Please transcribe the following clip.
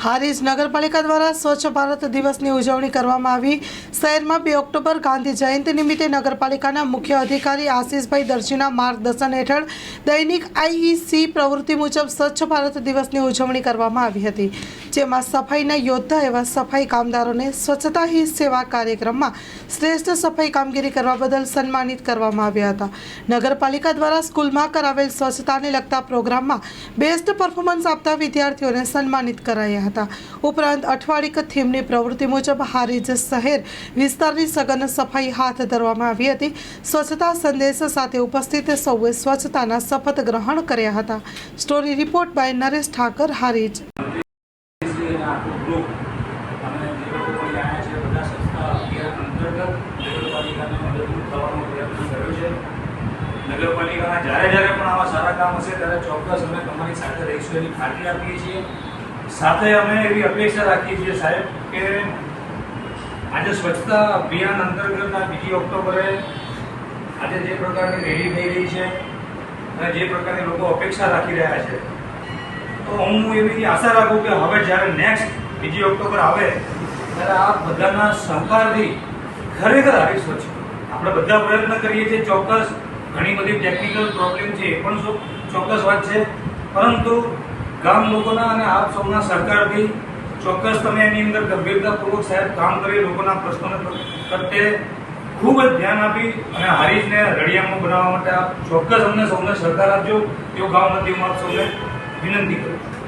હારીજ નગરપાલિકા દ્વારા સ્વચ્છ ભારત દિવસની ઉજવણી કરવામાં આવી। શહેરમાં 2 ઓક્ટોબર ગાંધી જયંતિ નિમિત્તે નગરપાલિકાના મુખ્ય અધિકારી આશીષભાઈ દરજીના માર્ગદર્શન હેઠળ દૈનિક IEC પ્રવૃત્તિ મુજબ સ્વચ્છ ભારત દિવસની ઉજવણી કરવામાં આવી હતી, જેમાં સફાઈના યોદ્ધા એવા સફાઈ કામદારોને સ્વચ્છતા હી સેવા કાર્યક્રમમાં શ્રેષ્ઠ સફાઈ કામગીરી કરવા બદલ સન્માનિત કરવામાં આવ્યા હતા। નગરપાલિકા દ્વારા સ્કૂલમાં કરાવેલ સ્વચ્છતાને લગતા પ્રોગ્રામમાં બેસ્ટ પરફોર્મન્સ આપતા વિદ્યાર્થીઓને સન્માનિત કરાયા હતા। ઉપરાંત અઠવાડિક થીમની પ્રવૃત્તિ મુજબ હારીજ શહેર વિસ્તારની સઘન સફાઈ હાથ ધરવામાં આવી હતી। સ્વચ્છતા સંદેશ સાથે ઉપસ્થિત સૌએ સ્વચ્છતાના શપથ ગ્રહણ કર્યા હતા। Story report by Naresh Thakar, Harij. નગરપાલિકાના જ્યારે પણ આવા સારા કામ હશે ત્યારે ચોક્કસ અમે તમારી સાથે રહીશું એની ખાતરી આપીએ છીએ। સાથે અમે એવી અપેક્ષા રાખીએ છીએ સાહેબ કે આજે સ્વચ્છતા અભિયાન અંતર્ગત 2 ઓક્ટોબરે આજે જે પ્રકારની રેલી થઈ રહી છે અને જે પ્રકારની લોકો અપેક્ષા રાખી રહ્યા છે, તો હું એવી આશા રાખું કે હવે જ્યારે નેક્સ્ટ 2 ઓક્ટોબર આવે ત્યારે આ બધાના સહકારથી ખરેખર આવી સ્વચ્છ આપણે બધા પ્રયત્ન કરીએ છીએ। ચોક્કસ ઘણી બધી ટેકનિકલ પ્રોબ્લેમ છે એ પણ ચોક્કસ વાત છે, પરંતુ ગામ લોકોના અને આપ સૌના સહકારથી ચોક્કસ તમે એની અંદર ગંભીરતાપૂર્વક સાહેબ કામ કરી લોકોના પ્રશ્નોને પ્રત્યે ખૂબ જ ધ્યાન આપી અને હારીજને રળિયામણું બનાવવા માટે આપ ચોક્કસ અમને સૌને સહકાર આપજો। એવું ગામ વતી હું આપ સૌને વિનંતી કરું છું।